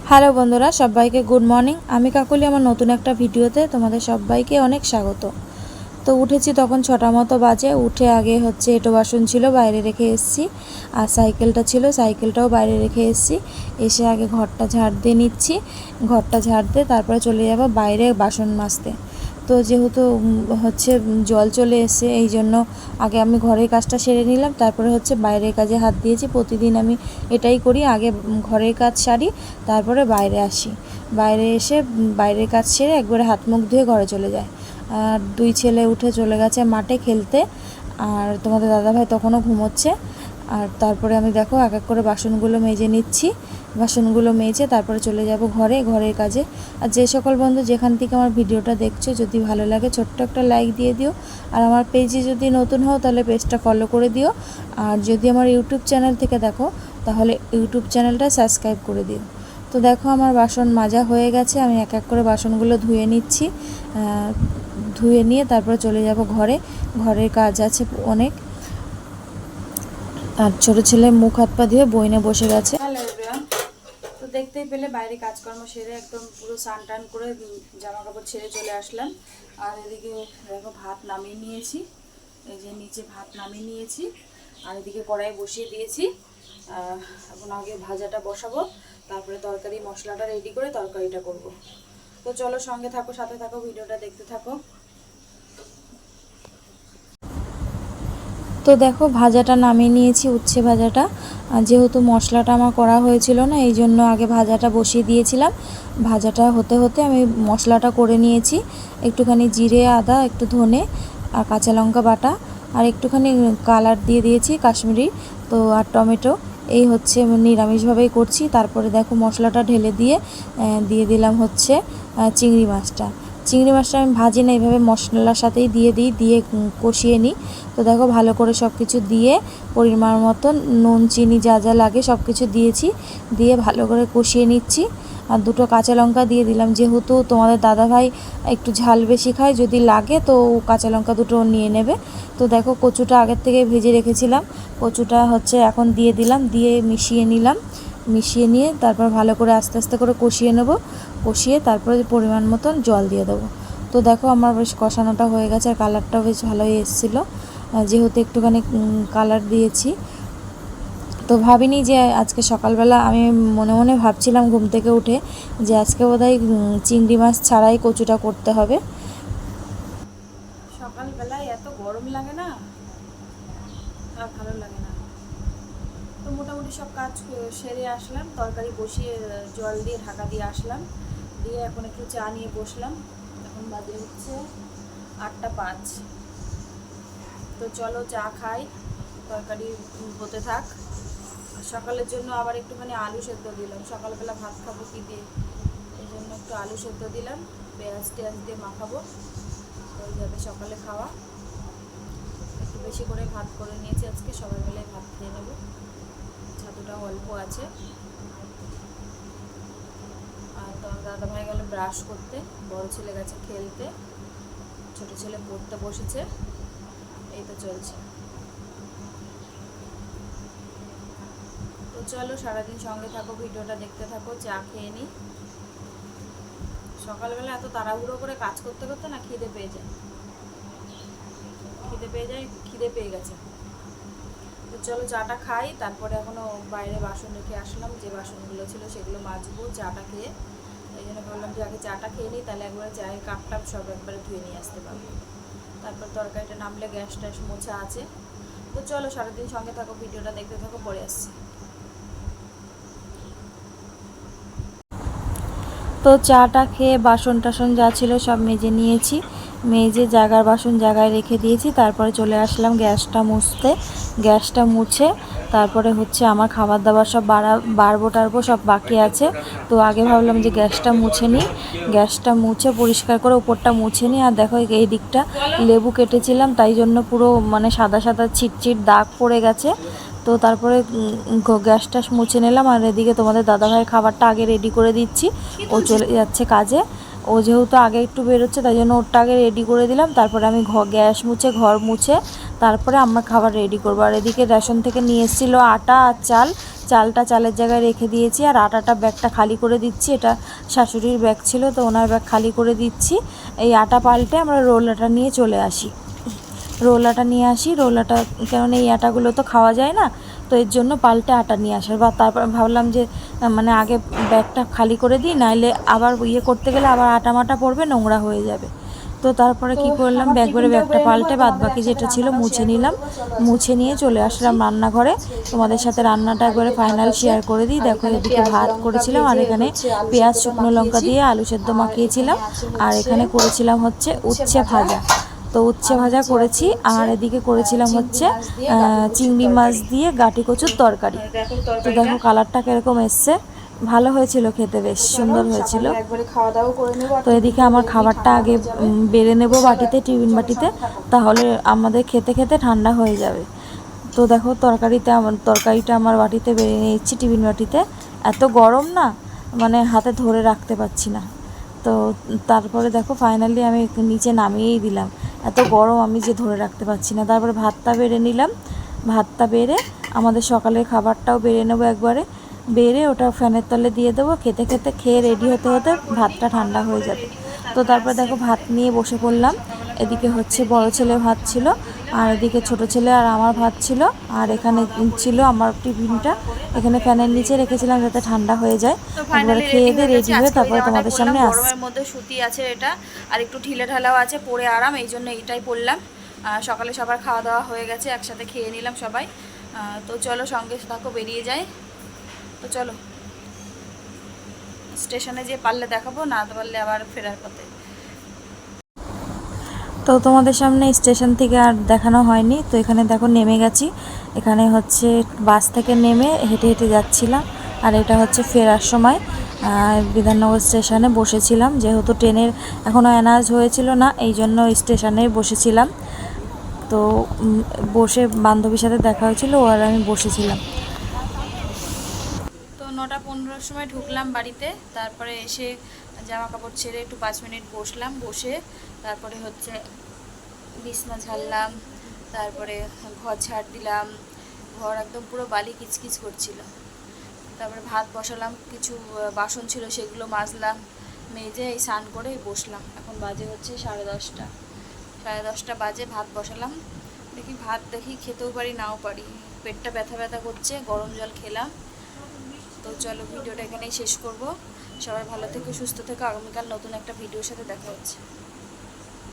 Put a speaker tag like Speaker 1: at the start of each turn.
Speaker 1: Hello বন্ধুরা, সবাইকে good morning. আমি কাকলি, আমার নতুন একটা ভিডিওতে তোমাদের সবাইকে অনেক স্বাগত। তো উঠেছি তখন 6টা মতো বাজে। উঠে আগে এঁটো বাসন ছিল বাইরে রেখে এসেছি, আর সাইকেলটা ছিল, সাইকেলটাও বাইরে রেখে এসেছি। এসে আগে ঘরটা ঝাড় দিয়ে নিচ্ছি। ঘরটা ঝাড় দিয়ে তারপরে চলে যাব বাইরে বাসন মাজতে। তো যেহেতু জল চলে এসে, এই জন্য আগে আমি ঘরের কাজটা সেরে নিলাম, তারপরে বাইরের কাজে হাত দিয়েছি। প্রতিদিন আমি এটাই করি, আগে ঘরের কাজ সারি, তারপরে বাইরে আসি। বাইরে এসে বাইরের কাজ সেরে একবারে হাত মুখ ধুয়ে ঘরে চলে যায়। আর দুই ছেলে উঠে চলে গেছে মাঠে খেলতে, আর তোমাদের দাদাভাই তখনও ঘুমোচ্ছে। আর তারপরে আমি দেখো এক এক করে বাসনগুলো মেজে নিচ্ছি। বাসনগুলো মেজে তারপরে চলে যাব ঘরের কাজে। আর যে সকল বন্ধু যেখান থেকে আমার ভিডিওটা দেখছো, যদি ভালো লাগে ছোট্ট একটা লাইক দিয়ে দিও। আর আমার পেজে যদি নতুন হও তাহলে পেজটা ফলো করে দিও। আর যদি আমার ইউটিউব চ্যানেল থেকে দেখো তাহলে ইউটিউব চ্যানেলটা সাবস্ক্রাইব করে দিও। তো দেখো আমার বাসন মাজা হয়ে গেছে, আমি এক এক করে বাসনগুলো ধুয়ে নিচ্ছি। ধুয়ে নিয়ে তারপরে চলে যাব ঘরের কাজ আছে অনেক। আর ছোটো ছেলে মুখ হাত পা ধুয়ে বইনে বসে গেছে। হ্যালো এভরিওয়ান, তো দেখতেই পেলে বাইরে কাজকর্ম সেরে একদম পুরো স্নান টান করে জামা কাপড় ছেড়ে চলে আসলাম। আর এদিকে দেখো ভাত নামিয়ে নিয়েছি, এই যে নিচে ভাত নামিয়ে নিয়েছি। আর এদিকে কড়াই বসিয়ে দিয়েছি। এখন আগে ভাজাটা বসাবো, তারপরে তরকারি মশলাটা রেডি করে তরকারিটা করব। তো চলো সঙ্গে থাকো, সাথে থাকো, ভিডিওটা দেখতে থাকো। তো দেখো ভাজাটা নামিয়ে নিয়েছি, উচ্ছে ভাজাটা। যেহেতু মশলাটা আমার করা হয়েছিল না, এই জন্য আগে ভাজাটা বসিয়ে দিয়েছিলাম। ভাজাটা হতে হতে আমি মশলাটা করে নিয়েছি। একটুখানি জিরে, আদা, একটু ধনে আর কাঁচা লঙ্কা বাটা, আর একটুখানি কালার দিয়ে দিয়েছি কাশ্মীরি, তো আর টমেটো। এই নিরামিষভাবেই করছি। তারপরে দেখো মশলাটা ঢেলে দিয়ে দিলাম চিংড়ি মাছটা। চিংড়ি মাছটা আমি ভাজি না, এইভাবে মশলার সাথেই দিয়ে কষিয়ে নিই। তো দেখো ভালো করে সব কিছু দিয়ে পরিমাণ মতো নুন চিনি যা যা লাগে সব কিছু দিয়েছি, দিয়ে ভালো করে কষিয়ে নিচ্ছি। আর দুটো কাঁচা লঙ্কা দিয়ে দিলাম, যেহেতু তোমাদের দাদাভাই একটু ঝাল বেশি খায়, যদি লাগে তো কাঁচা লঙ্কা দুটো নিয়ে নেবে। তো দেখো কচুটা আগের থেকে ভেজে রেখেছিলাম, কচুটা এখন দিয়ে দিলাম, দিয়ে মিশিয়ে নিলাম। মিশিয়ে নিয়ে তারপর ভালো করে আস্তে আস্তে করে কষিয়ে নেব। কষিয়ে তারপরে পরিমাণ মতন জল দিয়ে দেবো। তো দেখো আমার বেশ কষানোটা হয়ে গেছে, আর কালারটাও বেশ ভালোই এসেছিলো, যেহেতু একটুখানি কালার দিয়েছি। তো ভাবিনি যে আজকে সকালবেলা, আমি মনে মনে ভাবছিলাম ঘুম থেকে উঠে যে আজকে বোধহয় চিংড়ি মাছ ছাড়াই কচুটা করতে হবে। সকালবেলায় এত গরম লাগে না, আর ভালো লাগে না। তো মোটামুটি সব কাজ সেরে আসলাম, তরকারি বসিয়ে জল দিয়ে ঢাকা দিয়ে আসলাম, দিয়ে এখন একটু চা নিয়ে বসলাম। এখন বাজে 8টা 5। তো চলো চা খাই, তরকারি হতে থাক। সকালের জন্য আবার একটুখানি আলু সেদ্ধ দিলাম, সকালবেলা ভাত খাবো কি দিয়ে, এই জন্য একটু আলু সেদ্ধ দিলাম, পেঁয়াজ টেয়াজ দিয়ে মাখাবো, ওই যাবে সকালে খাওয়া। একটু বেশি করে ভাত করে নিয়েছি আজকে, সবাই মিলে ভাত খেয়ে নেব। ছাতুটা অল্প আছে। আর তো দাদাভাই গেল ব্রাশ করতে, বড় ছেলে গেছে খেলতে, ছোট ছেলে পড়তে বসেছে। এই তো চলছে। তো চলো সারাদিন সঙ্গে থাকো, ভিডিওটা দেখতে থাকো, চা খেয়ে নিই। সকালবেলা এত তাড়াহুড়ো করে কাজ করতে করতে না খিদে পেয়ে যায়, খিদে পেয়ে গেছে। তো চলো চাটা খাই, তারপরে এখনও বাইরে বাসন রেখে আসলাম, যে বাসনগুলো ছিল সেগুলো মাজবো চাটা খেয়ে। এই জন্য বললাম যে আগে চাটা খেয়ে নিই, তাহলে একবারে চায়ের কাপ টাপ সব একবারে ধুয়ে নিয়ে আসতে পারবো। তারপর তরকারিটা নামলে গ্যাস ট্যাস মোছা আছে। তো চলো সারাদিন সঙ্গে থাকো, ভিডিওটা দেখতে থাকো, পরে আসছি। তো চাটা খেয়ে বাসন টাসন যা ছিল সব মেজে নিয়েছি, মেজে জায়গার বাসন জায়গায় রেখে দিয়েছি। তারপরে চলে আসলাম গ্যাসটা মুছতে। গ্যাসটা মুছে তারপরে আমার খাবার দাবার সব বাড়বো টাড়বো সব বাকি আছে। তো আগে ভাবলাম যে গ্যাসটা মুছে নিই, গ্যাসটা মুছে পরিষ্কার করে উপরটা মুছে নিই। আর দেখো এই দিকটা লেবু কেটেছিলাম, তাই জন্য পুরো সাদা সাদা ছিটছিট দাগ পড়ে গেছে। তো তারপরে গ্যাসটা মুছে নিলাম। আর এদিকে তোমাদের দাদাভাইয়ের খাবারটা আগে রেডি করে দিচ্ছি, ও চলে যাচ্ছে কাজে। ও যেহেতু আগে একটু বেরোচ্ছে তাই জন্য ওরটা আগে রেডি করে দিলাম, তারপরে আমি গ্যাস মুছে ঘর মুছে তারপরে আমার খাবার রেডি করবো। আর এদিকে রেশন থেকে নিয়ে এসেছিলো আটা আর চালটা চালের জায়গায় রেখে দিয়েছি, আর আটাটা ব্যাগটা খালি করে দিচ্ছি। এটা শাশুড়ির ব্যাগ ছিল, তো ওনার ব্যাগ খালি করে দিচ্ছি। এই আটা পাল্টে আমরা রোল আটা নিয়ে চলে আসি, রোল আটা নিয়ে আসি। রোল আটা, কেননা এই আটাগুলো তো খাওয়া যায় না, তো এর জন্য পাল্টে আটা নিয়ে আসার। বা তারপর ভাবলাম যে মানে আগে ব্যাগটা খালি করে দিই, নাইলে আবার ইয়ে করতে গেলে আবার আটা মাটা পড়বে, নোংরা হয়ে যাবে। তো তারপরে কি করলাম, ব্যাগ ভরে ব্যাগটা পাল্টে বাদ বাকি যেটা ছিল মুছে নিলাম। মুছে নিয়ে চলে আসলাম রান্নাঘরে। তোমাদের সাথে রান্নাটা একবারে ফাইনাল শেয়ার করে দিই। দেখো এদিকে ভাত করেছিলাম, আর এখানে পেঁয়াজ শুকনো লঙ্কা দিয়ে আলু সেদ্ধ মাখিয়েছিলাম, আর এখানে করেছিলাম হচ্ছে উচ্ছে ভাজা। তো উচ্ছে ভাজা করেছি, আর এদিকে করেছিলাম হচ্ছে চিংড়ি মাছ দিয়ে গাটি কচুর তরকারি। তো দেখো কালারটা কীরকম এসছে, ভালো হয়েছিল খেতে, বেশ সুন্দর হয়েছিল। তো এদিকে আমার খাবারটা আগে বেড়ে নেব বাটিতে, টিফিন বাটিতে, তাহলে আমাদের খেতে খেতে ঠান্ডা হয়ে যাবে। তো দেখো তরকারিটা আমার বাটিতে বেড়ে নিয়েছি, টিফিন বাটিতে। এত গরম না, মানে হাতে ধরে রাখতে পারছি না। তো তারপরে দেখো ফাইনালি আমি নিচে নামিয়েই দিলাম, এত গরম আমি যে ধরে রাখতে পারছি না। তারপরে ভাতটা বেড়ে নিলাম, ভাতটা বেড়ে আমাদের সকালের খাবারটাও বেড়ে নেবো একবারে, বেড়ে ওটা ফ্যানের তলে দিয়ে দেবো। খেয়ে রেডি হতে হতে ভাতটা ঠান্ডা হয়ে যাবে। তো তারপরে দেখো ভাত নিয়ে বসে পড়লাম। এদিকে হচ্ছে বড় ছেলে ভাত ছিল, আর এদিকে ছোট ছেলে আর আমার ভাত ছিল, আর এখানে ছিল আমার টিফিনটা, এখানে ফ্যানের নিচে রেখেছিলাম যাতে ঠান্ডা হয়ে যায়। একবারে খেয়ে দিয়ে রেডি হয়ে তারপরে তোমাদের সামনে আসছি।
Speaker 2: গরমের মধ্যে সুতি আছে এটা, আর একটু ঢিলে ঢালাও আছে, পরে আরাম, এই জন্য এইটাই পরলাম। সকালে সবার খাওয়া দাওয়া হয়ে গেছে, একসাথে খেয়ে নিলাম সবাই। তো চলো সঙ্গে থাকো, বেরিয়ে যায়। তো চলো স্টেশনে যেয়ে পারলে দেখাবো, না পারলে আবার ফেরার পথে।
Speaker 1: তো তোমাদের সামনে স্টেশন থেকে আর দেখানো হয়নি। তো এখানে দেখো নেমে গেছি, এখানে হচ্ছে বাস থেকে নেমে হেঁটে হেঁটে যাচ্ছিলাম। আর এটা হচ্ছে ফেরার সময় বিধাননগর স্টেশনে বসেছিলাম, যেহেতু ট্রেনের এখনও অ্যানাউন্স হয়েছিল না, এই জন্য স্টেশনে বসেছিলাম। তো বসে বান্ধবীর সাথে দেখা হয়েছিল, ও আর আমি বসেছিলাম।
Speaker 2: তো 9:15 সময় ঢুকলাম বাড়িতে, তারপরে এসে জামা কাপড় ছেড়ে একটু 5 মিনিট বসলাম, বসে তারপরে হচ্ছে বিছনা ঝাড়লাম, তারপরে ঘর ঝাড় দিলাম, ঘর একদম পুরো বালি কিচকিচ করছিল। তারপরে ভাত বসালাম, কিছু বাসন ছিল সেগুলো মাজলাম, মেজে এই স্নান করে বসলাম। এখন বাজে হচ্ছে 10:30, 10:30 বাজে। ভাত বসালাম, দেখি খেতেও পারি নাও পারি, পেটটা ব্যথা ব্যথা করছে, গরম জল খেলাম। তো চলো ভিডিওটা এখানেই শেষ করব। সবাই ভালো থেকো, সুস্থ থেকো, আগামীকাল নতুন একটা ভিডিওর সাথে দেখা হচ্ছে।